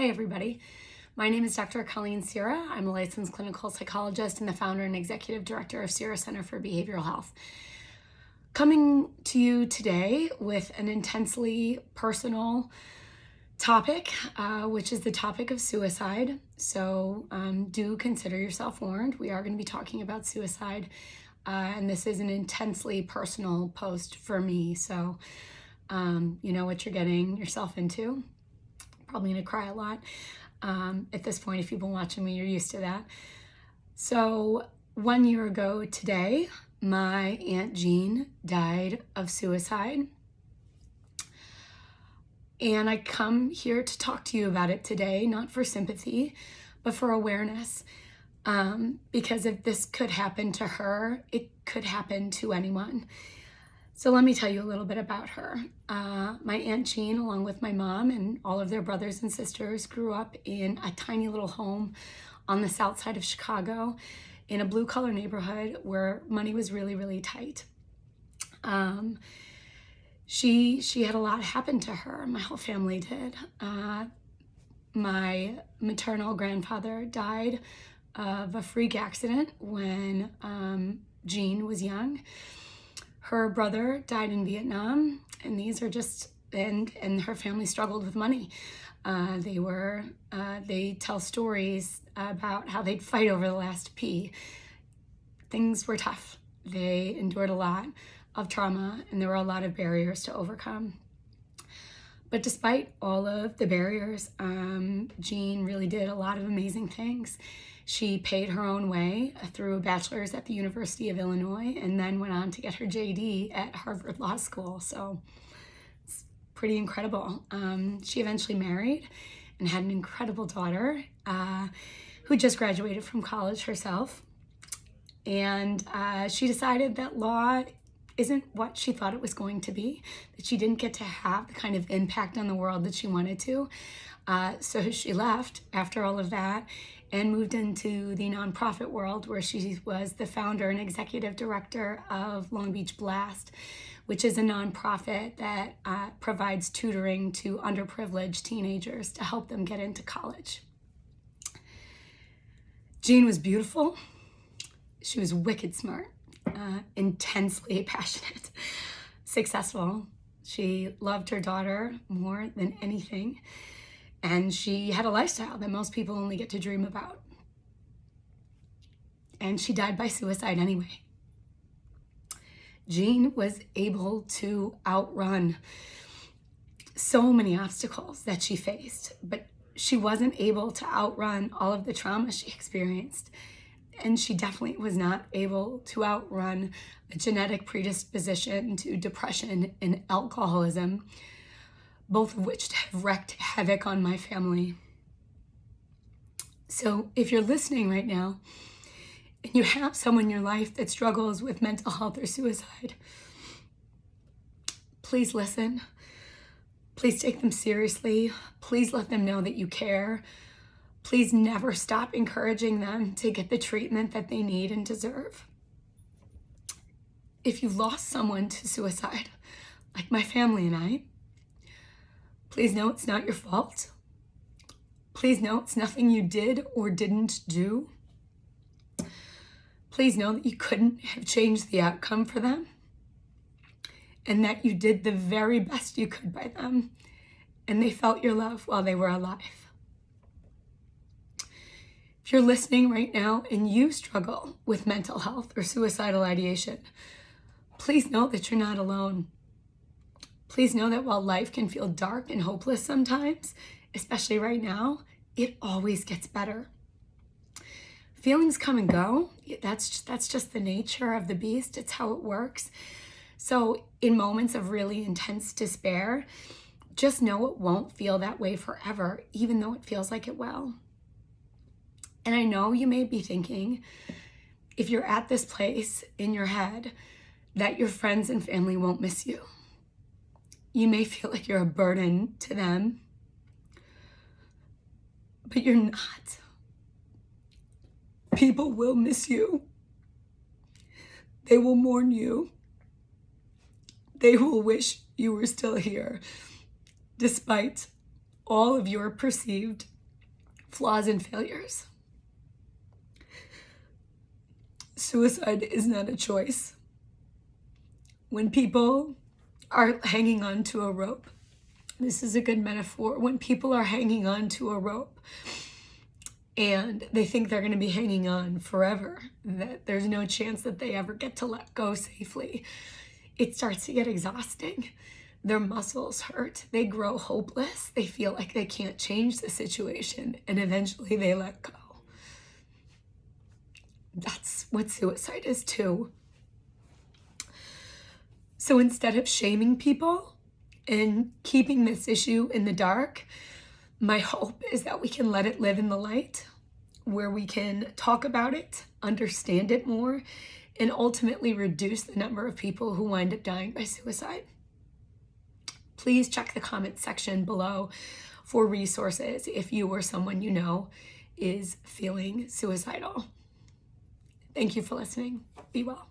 Hi, everybody. My name is Dr. Cira. I'm a licensed clinical psychologist and the founder and executive director of Cira Center for Behavioral Health. Coming to you today with an intensely personal topic, which is the topic of suicide. So do consider yourself warned. We are going to be talking about suicide, and this is an intensely personal post for me. So you know what you're getting yourself into. Probably going to cry a lot. At this point, if you've been watching me, you're used to that. So 1 year ago today, my Aunt Jean died of suicide. And I come here to talk to you about it today, not for sympathy, but for awareness. Because if this could happen to her, it could happen to anyone. So let me tell you a little bit about her. My Aunt Jean, along with my mom and all of their brothers and sisters, grew up in a tiny little home on the south side of Chicago in a blue-collar neighborhood where money was really, really tight. She had a lot happen to her. My whole family did. My maternal grandfather died of a freak accident when Jean was young. Her brother died in Vietnam, and these are just, and her family struggled with money. They tell stories about how they'd fight over the last P. Things were tough. They endured a lot of trauma, and there were a lot of barriers to overcome. But despite all of the barriers, Jean really did a lot of amazing things. She paid her own way through a bachelor's at the University of Illinois and then went on to get her JD at Harvard Law School. So it's pretty incredible. She eventually married and had an incredible daughter who just graduated from college herself. And she decided that law isn't what she thought it was going to be, that she didn't get to have the kind of impact on the world that she wanted to. So she left after all of that and moved into the nonprofit world, where she was the founder and executive director of Long Beach Blast, which is a nonprofit that provides tutoring to underprivileged teenagers to help them get into college. Jean was beautiful. She was wicked smart, intensely passionate, successful. She loved her daughter more than anything. And she had a lifestyle that most people only get to dream about. And she died by suicide anyway. Jean was able to outrun so many obstacles that she faced, but she wasn't able to outrun all of the trauma she experienced. And she definitely was not able to outrun a genetic predisposition to depression and alcoholism, both of which have wreaked havoc on my family. So if you're listening right now and you have someone in your life that struggles with mental health or suicide, please listen. Please take them seriously. Please let them know that you care. Please never stop encouraging them to get the treatment that they need and deserve. If you've lost someone to suicide, like my family and I, please know it's not your fault. Please know it's nothing you did or didn't do. Please know that you couldn't have changed the outcome for them, and that you did the very best you could by them, and they felt your love while they were alive. If you're listening right now and you struggle with mental health or suicidal ideation, please know that you're not alone. Please know that while life can feel dark and hopeless sometimes, especially right now, it always gets better. Feelings come and go. That's just the nature of the beast. It's how it works. So in moments of really intense despair, just know it won't feel that way forever, even though it feels like it will. And I know you may be thinking, if you're at this place in your head, that your friends and family won't miss you. You may feel like you're a burden to them, but you're not. People will miss you. They will mourn you. They will wish you were still here, despite all of your perceived flaws and failures. Suicide is not a choice. When people are hanging on to a rope, this is a good metaphor. When people are hanging on to a rope and they think they're going to be hanging on forever, that there's no chance that they ever get to let go safely, it starts to get exhausting. Their muscles hurt. They grow hopeless. They feel like they can't change the situation, and eventually they let go. That's what suicide is too. So instead of shaming people and keeping this issue in the dark, my hope is that we can let it live in the light, where we can talk about it, understand it more, and ultimately reduce the number of people who wind up dying by suicide. Please check the comment section below for resources if you or someone you know is feeling suicidal. Thank you for listening. Be well.